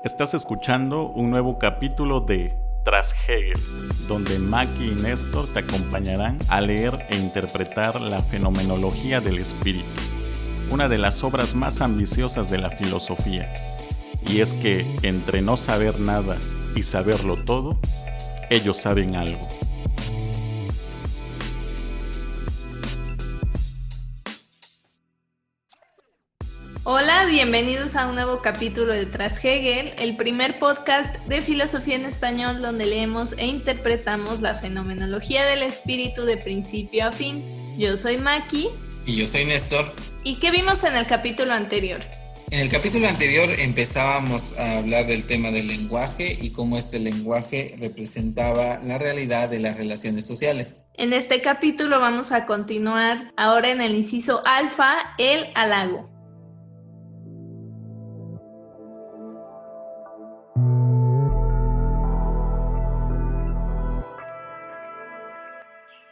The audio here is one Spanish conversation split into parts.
Estás escuchando un nuevo capítulo de Tras Hegel, donde Maki y Néstor te acompañarán a leer e interpretar la fenomenología del espíritu, una de las obras más ambiciosas de la filosofía. Y es que entre no saber nada y saberlo todo, ellos saben algo. Hola, bienvenidos a un nuevo capítulo de Tras Hegel, el primer podcast de filosofía en español donde leemos e interpretamos la fenomenología del espíritu de principio a fin. Yo soy Maki. Y yo soy Néstor. ¿Y qué vimos en el capítulo anterior? En el capítulo anterior empezábamos a hablar del tema del lenguaje y cómo este lenguaje representaba la realidad de las relaciones sociales. En este capítulo vamos a continuar ahora en el inciso alfa, el halago.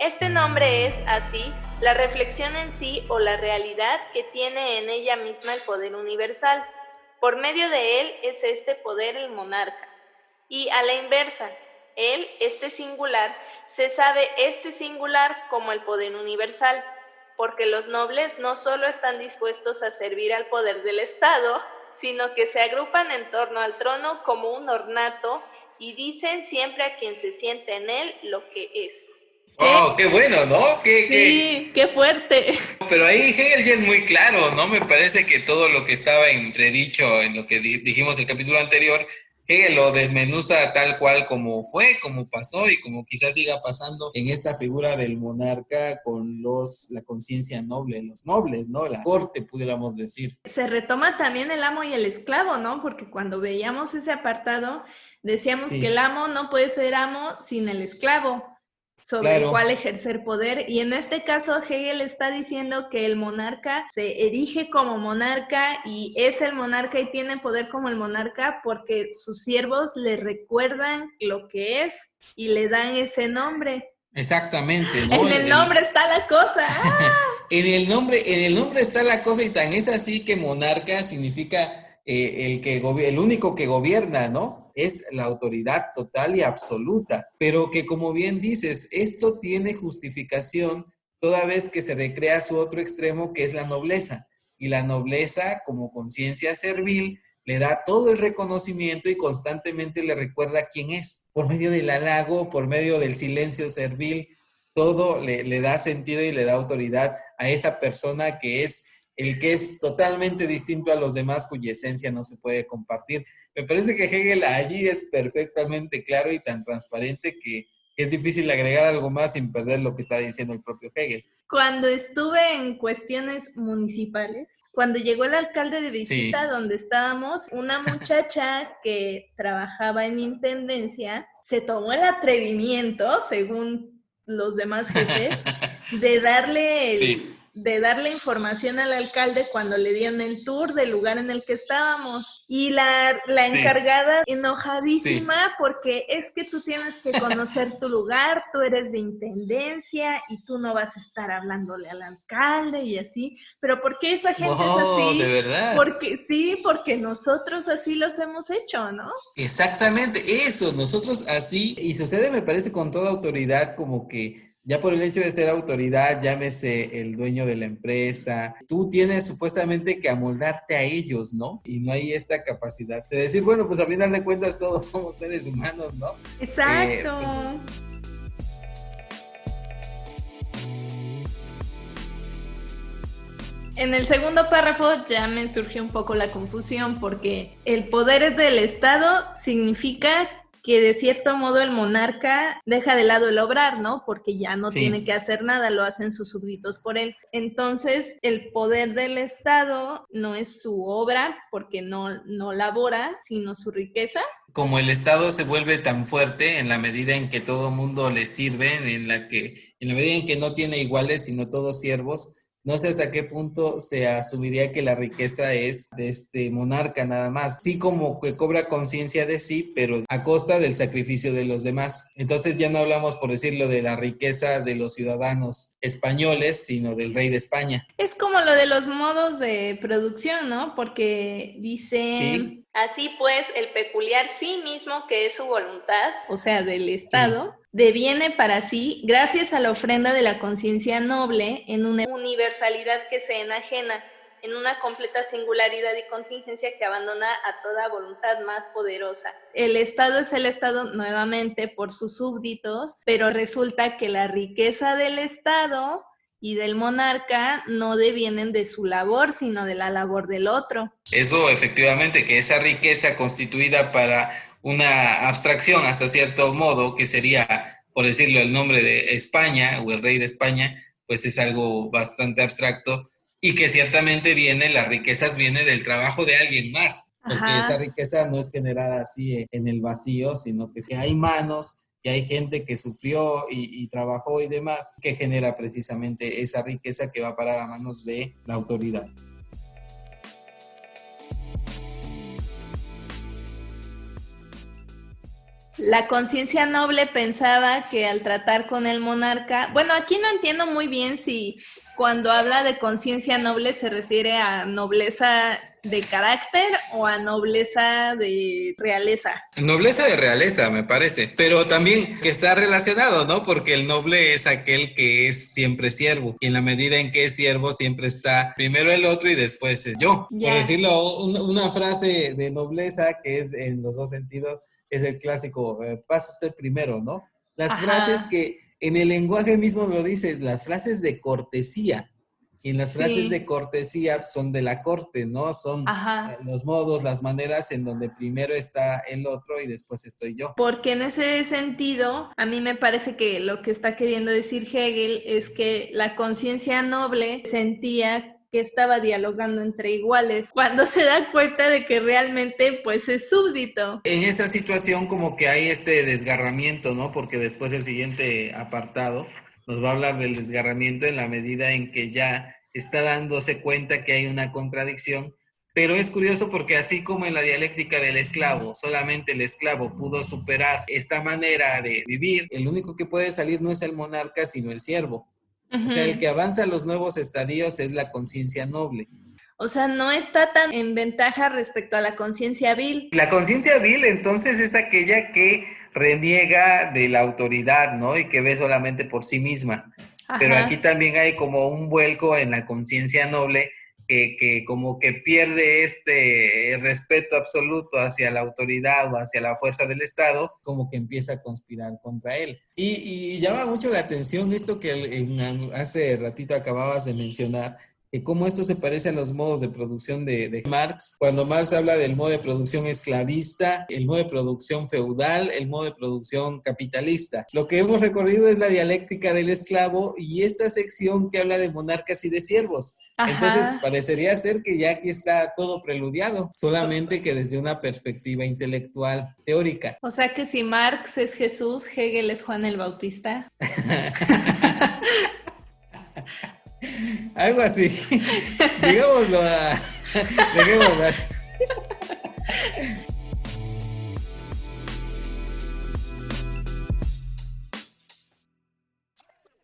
Este nombre es, así, la reflexión en sí o la realidad que tiene en ella misma el poder universal. Por medio de él es este poder el monarca. Y a la inversa, él, este singular, se sabe este singular como el poder universal, porque los nobles no solo están dispuestos a servir al poder del Estado, sino que se agrupan en torno al trono como un ornato y dicen siempre a quien se siente en él lo que es. ¡Oh, qué bueno!, ¿no? Sí, qué fuerte. Pero ahí Hegel ya es muy claro, ¿no? Me parece que todo lo que estaba entredicho en lo que dijimos el capítulo anterior, Hegel lo desmenuza tal cual como fue, como pasó y como quizás siga pasando en esta figura del monarca con la conciencia noble, los nobles, ¿no? La corte, pudiéramos decir. Se retoma también el amo y el esclavo, ¿no? Porque cuando veíamos ese apartado, decíamos que el amo no puede ser amo sin el esclavo, sobre el cual ejercer poder, y en este caso Hegel está diciendo que el monarca se erige como monarca y es el monarca y tiene poder como el monarca porque sus siervos le recuerdan lo que es y le dan ese nombre. Exactamente, ¿no? En el nombre está la cosa. En el nombre está la cosa, y tan es así que monarca significa el único que gobierna, ¿no? Es la autoridad total y absoluta, pero que, como bien dices, esto tiene justificación toda vez que se recrea su otro extremo, que es la nobleza, y la nobleza, como conciencia servil, le da todo el reconocimiento y constantemente le recuerda quién es, por medio del halago, por medio del silencio servil. Todo le da sentido y le da autoridad a esa persona que es el que es totalmente distinto a los demás, cuya esencia no se puede compartir. Me parece que Hegel allí es perfectamente claro y tan transparente que es difícil agregar algo más sin perder lo que está diciendo el propio Hegel. Cuando estuve en cuestiones municipales, cuando llegó el alcalde de visita donde estábamos, una muchacha que trabajaba en intendencia se tomó el atrevimiento, según los demás jefes, de darle información al alcalde cuando le dieron el tour del lugar en el que estábamos. Y la encargada enojadísima porque es que tú tienes que conocer tu lugar, tú eres de intendencia y tú no vas a estar hablándole al alcalde y así. Pero ¿por qué esa gente es así? ¿De verdad? Porque nosotros así los hemos hecho, ¿no? Exactamente, eso, nosotros así, y sucede, me parece, con toda autoridad, como que ya por el hecho de ser autoridad, llámese el dueño de la empresa, tú tienes supuestamente que amoldarte a ellos, ¿no? Y no hay esta capacidad de decir, bueno, pues a final de cuentas todos somos seres humanos, ¿no? Exacto. En el segundo párrafo ya me surgió un poco la confusión porque el poder del Estado significa que de cierto modo el monarca deja de lado el obrar, ¿no? Porque ya no tiene que hacer nada, lo hacen sus súbditos por él. Entonces, el poder del Estado no es su obra, porque no labora, sino su riqueza. Como el Estado se vuelve tan fuerte en la medida en que todo mundo le sirve, en la medida en que no tiene iguales, sino todos siervos, No sé hasta qué punto se asumiría que la riqueza es de este monarca nada más. Sí, como que cobra conciencia de sí, pero a costa del sacrificio de los demás. Entonces ya no hablamos, por decirlo, de la riqueza de los ciudadanos españoles, sino del rey de España. Es como lo de los modos de producción, ¿no? Porque dice, Sí, así pues, el peculiar sí mismo que es su voluntad, o sea, del sí. Estado, deviene para sí, gracias a la ofrenda de la conciencia noble, en una universalidad que se enajena, en una completa singularidad y contingencia que abandona a toda voluntad más poderosa. El Estado es el Estado nuevamente por sus súbditos, pero resulta que la riqueza del Estado y del monarca no devienen de su labor, sino de la labor del otro. Eso efectivamente, que esa riqueza constituida para una abstracción hasta cierto modo, que sería, por decirlo, el nombre de España o el rey de España, pues es algo bastante abstracto y que ciertamente viene, las riquezas vienen del trabajo de alguien más, porque esa riqueza no es generada así en el vacío, sino que si hay manos y hay gente que sufrió y trabajó y demás, que genera precisamente esa riqueza que va a parar a manos de la autoridad. La conciencia noble pensaba que al tratar con el monarca, bueno, aquí no entiendo muy bien si cuando habla de conciencia noble se refiere a nobleza de carácter o a nobleza de realeza. Nobleza de realeza, me parece, pero también que está relacionado, ¿no? Porque el noble es aquel que es siempre siervo, y en la medida en que es siervo siempre está primero el otro y después es yo. Por decirlo, una frase de nobleza que es en los dos sentidos, es el clásico, pasa usted primero, ¿no? Las frases que en el lenguaje mismo lo dices, las frases de cortesía. Y en las frases de cortesía son de la corte, ¿no? Son los modos, las maneras en donde primero está el otro y después estoy yo. Porque en ese sentido, a mí me parece que lo que está queriendo decir Hegel es que la conciencia noble sentía que estaba dialogando entre iguales, cuando se da cuenta de que realmente pues es súbdito. En esa situación como que hay este desgarramiento, ¿no? Porque después el siguiente apartado nos va a hablar del desgarramiento en la medida en que ya está dándose cuenta que hay una contradicción, pero es curioso porque así como en la dialéctica del esclavo, solamente el esclavo pudo superar esta manera de vivir, el único que puede salir no es el monarca, sino el siervo. O sea, el que avanza a los nuevos estadios es la conciencia noble. O sea, no está tan en ventaja respecto a la conciencia vil. La conciencia vil entonces es aquella que reniega de la autoridad, ¿no? Y que ve solamente por sí misma. Pero aquí también hay como un vuelco en la conciencia noble que como que pierde este respeto absoluto hacia la autoridad o hacia la fuerza del Estado, como que empieza a conspirar contra él. Y llama mucho la atención esto que hace ratito acababas de mencionar, que cómo esto se parece a los modos de producción de Marx, cuando Marx habla del modo de producción esclavista, el modo de producción feudal, el modo de producción capitalista. Lo que hemos recorrido es la dialéctica del esclavo y esta sección que habla de monarcas y de siervos. Entonces parecería ser que ya aquí está todo preludiado, solamente que desde una perspectiva intelectual, teórica. O sea que si Marx es Jesús, Hegel es Juan el Bautista. Algo así. Digámoslo dejémoslo así.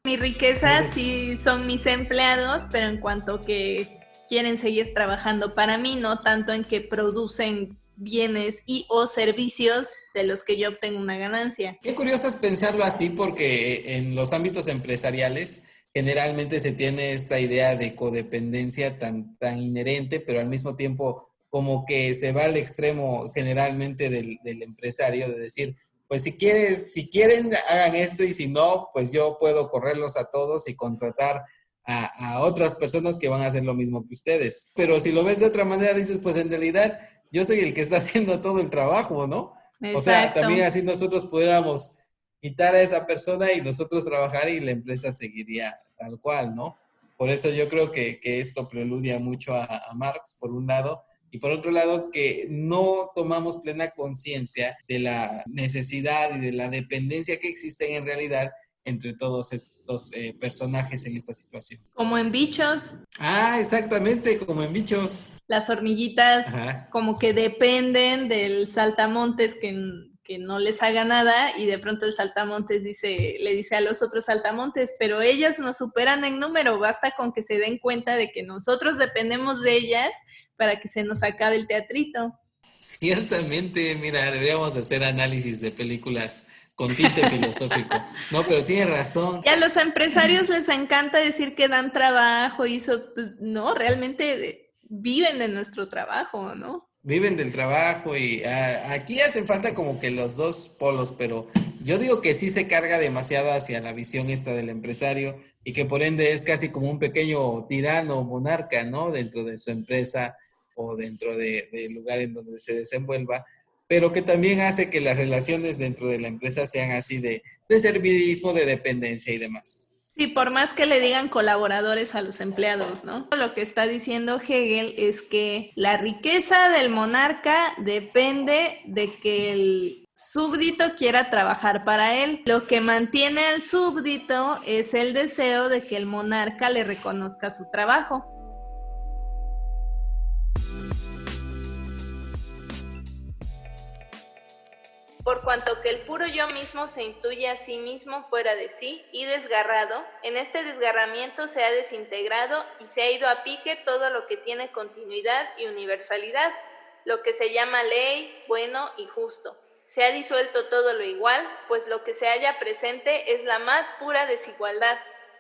Mi riqueza sí son mis empleados, pero en cuanto que quieren seguir trabajando para mí, no tanto en que producen bienes y o servicios de los que yo obtengo una ganancia. Qué curioso es pensarlo así porque en los ámbitos empresariales generalmente se tiene esta idea de codependencia tan inherente, pero al mismo tiempo como que se va al extremo generalmente del empresario de decir, pues si quieren hagan esto y si no, pues yo puedo correrlos a todos y contratar a otras personas que van a hacer lo mismo que ustedes. Pero si lo ves de otra manera, dices, pues en realidad yo soy el que está haciendo todo el trabajo, ¿no? Exacto. O sea, también así nosotros pudiéramos quitar a esa persona y nosotros trabajar y la empresa seguiría tal cual, ¿no? Por eso yo creo que esto preludia mucho a Marx, por un lado, y por otro lado, que no tomamos plena conciencia de la necesidad y de la dependencia que existen en realidad entre todos estos personajes en esta situación. Como en Bichos. Ah, exactamente, como en Bichos. Las hormiguitas Ajá. como que dependen del saltamontes que no les haga nada, y de pronto el saltamontes le dice a los otros saltamontes, pero ellas nos superan en número, basta con que se den cuenta de que nosotros dependemos de ellas para que se nos acabe el teatrito. Ciertamente, mira, deberíamos hacer análisis de películas con tinte filosófico. No, pero tiene razón. Y a los empresarios les encanta decir que dan trabajo y eso, pues, no, realmente viven de nuestro trabajo, ¿no? Viven del trabajo y aquí hacen falta como que los dos polos, pero yo digo que sí se carga demasiado hacia la visión esta del empresario y que por ende es casi como un pequeño tirano o monarca, ¿no? Dentro de su empresa o dentro del lugar en donde se desenvuelva, pero que también hace que las relaciones dentro de la empresa sean así de servilismo, de dependencia y demás. Sí, por más que le digan colaboradores a los empleados, ¿no? Lo que está diciendo Hegel es que la riqueza del monarca depende de que el súbdito quiera trabajar para él. Lo que mantiene al súbdito es el deseo de que el monarca le reconozca su trabajo. Por cuanto que el puro yo mismo se intuye a sí mismo fuera de sí y desgarrado, en este desgarramiento se ha desintegrado y se ha ido a pique todo lo que tiene continuidad y universalidad, lo que se llama ley, bueno y justo. Se ha disuelto todo lo igual, pues lo que se halla presente es la más pura desigualdad,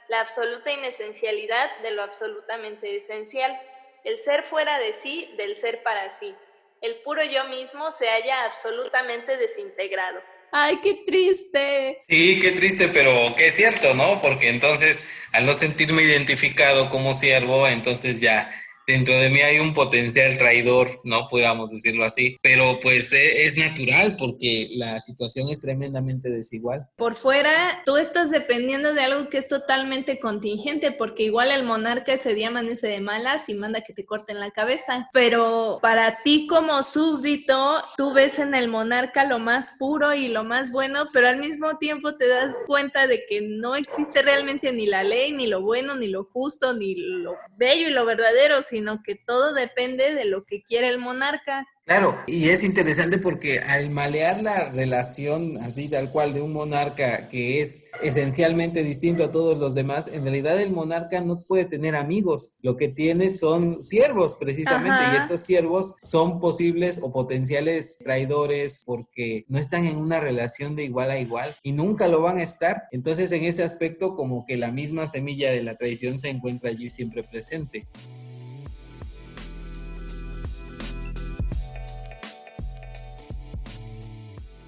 la absoluta inesencialidad de lo absolutamente esencial, el ser fuera de sí del ser para sí. El puro yo mismo se halla absolutamente desintegrado. ¡Ay, qué triste! Sí, qué triste, pero que es cierto, ¿no? Porque entonces, al no sentirme identificado como siervo, entonces ya dentro de mí hay un potencial traidor, ¿no? Pudiéramos decirlo así, pero pues es natural porque la situación es tremendamente desigual. Por fuera, tú estás dependiendo de algo que es totalmente contingente, porque igual el monarca ese día amanece de malas y manda que te corten la cabeza, pero para ti como súbdito, tú ves en el monarca lo más puro y lo más bueno, pero al mismo tiempo te das cuenta de que no existe realmente ni la ley, ni lo bueno, ni lo justo, ni lo bello y lo verdadero, sino que todo depende de lo que quiere el monarca. Claro, y es interesante porque al malear la relación así tal cual de un monarca que es esencialmente distinto a todos los demás, en realidad el monarca no puede tener amigos, lo que tiene son siervos precisamente. Ajá. Y estos siervos son posibles o potenciales traidores porque no están en una relación de igual a igual y nunca lo van a estar. Entonces en ese aspecto como que la misma semilla de la traición se encuentra allí siempre presente.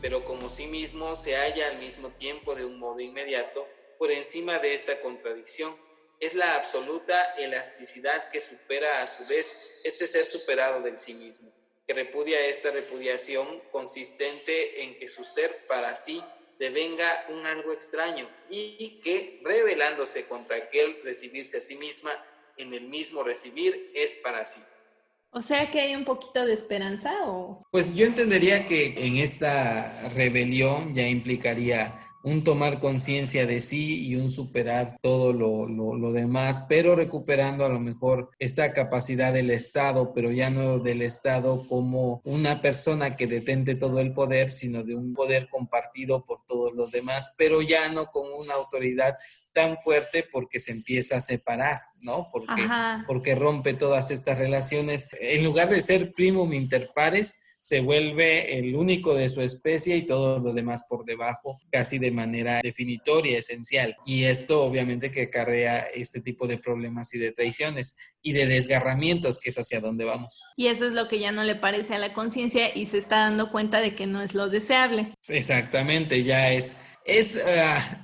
Pero como sí mismo se halla al mismo tiempo de un modo inmediato por encima de esta contradicción. Es la absoluta elasticidad que supera a su vez este ser superado del sí mismo, que repudia esta repudiación consistente en que su ser para sí devenga un algo extraño y que, rebelándose contra aquel recibirse a sí misma, en el mismo recibir es para sí. O sea que hay un poquito de esperanza, ¿o? Pues yo entendería que en esta rebelión ya implicaría un tomar conciencia de sí y un superar todo lo demás, pero recuperando a lo mejor esta capacidad del Estado, pero ya no del Estado como una persona que detente todo el poder, sino de un poder compartido por todos los demás, pero ya no como una autoridad tan fuerte porque se empieza a separar, ¿no? Porque rompe todas estas relaciones. En lugar de ser primum inter pares, se vuelve el único de su especie y todos los demás por debajo, casi de manera definitoria, esencial. Y esto obviamente que acarrea este tipo de problemas y de traiciones y de desgarramientos, que es hacia donde vamos. Y eso es lo que ya no le parece a la conciencia y se está dando cuenta de que no es lo deseable. Exactamente, ya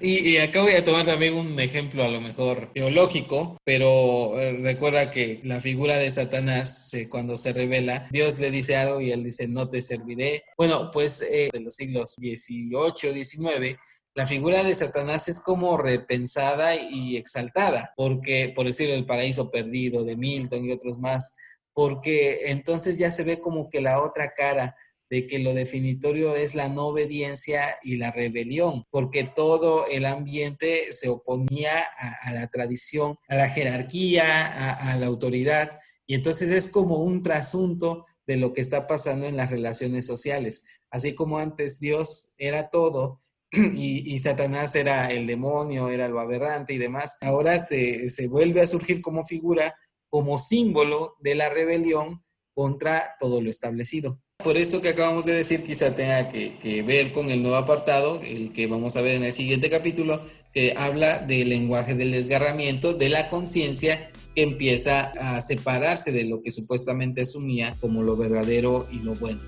y acá voy a tomar también un ejemplo a lo mejor teológico, pero recuerda que la figura de Satanás, cuando se revela, Dios le dice algo y él dice, no te serviré. Bueno, pues en los siglos XVIII, XIX, la figura de Satanás es como repensada y exaltada, porque, por decir, el paraíso perdido de Milton y otros más, porque entonces ya se ve como que la otra cara de que lo definitorio es la no obediencia y la rebelión, porque todo el ambiente se oponía a la tradición, a la jerarquía, a la autoridad. Y entonces es como un trasunto de lo que está pasando en las relaciones sociales. Así como antes Dios era todo y Satanás era el demonio, era lo aberrante y demás, ahora se vuelve a surgir como figura, como símbolo de la rebelión contra todo lo establecido. Por esto que acabamos de decir, quizá tenga que ver con el nuevo apartado, el que vamos a ver en el siguiente capítulo, que habla del lenguaje del desgarramiento, de la conciencia que empieza a separarse de lo que supuestamente asumía como lo verdadero y lo bueno.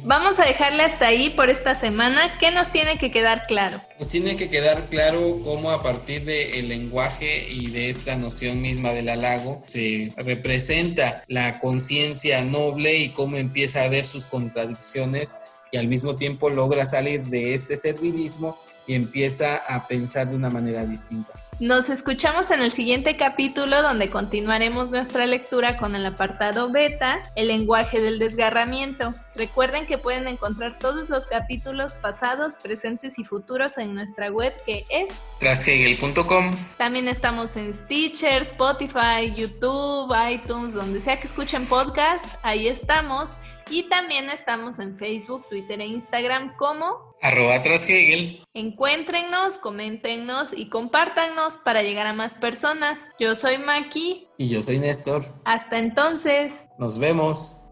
Vamos a dejarle hasta ahí por esta semana. ¿Qué nos tiene que quedar claro? Nos tiene que quedar claro cómo a partir del lenguaje y de esta noción misma del halago se representa la conciencia noble y cómo empieza a ver sus contradicciones y al mismo tiempo logra salir de este servilismo y empieza a pensar de una manera distinta. Nos escuchamos en el siguiente capítulo donde continuaremos nuestra lectura con el apartado beta, el lenguaje del desgarramiento. Recuerden que pueden encontrar todos los capítulos pasados, presentes y futuros en nuestra web que es trashegel.com. También estamos en Stitcher, Spotify, YouTube, iTunes, donde sea que escuchen podcast, ahí estamos. Y también estamos en Facebook, Twitter e Instagram como @trashegel. Encuéntrennos, coméntenos y compártannos para llegar a más personas. Yo soy Maki. Y yo soy Néstor. Hasta entonces. Nos vemos.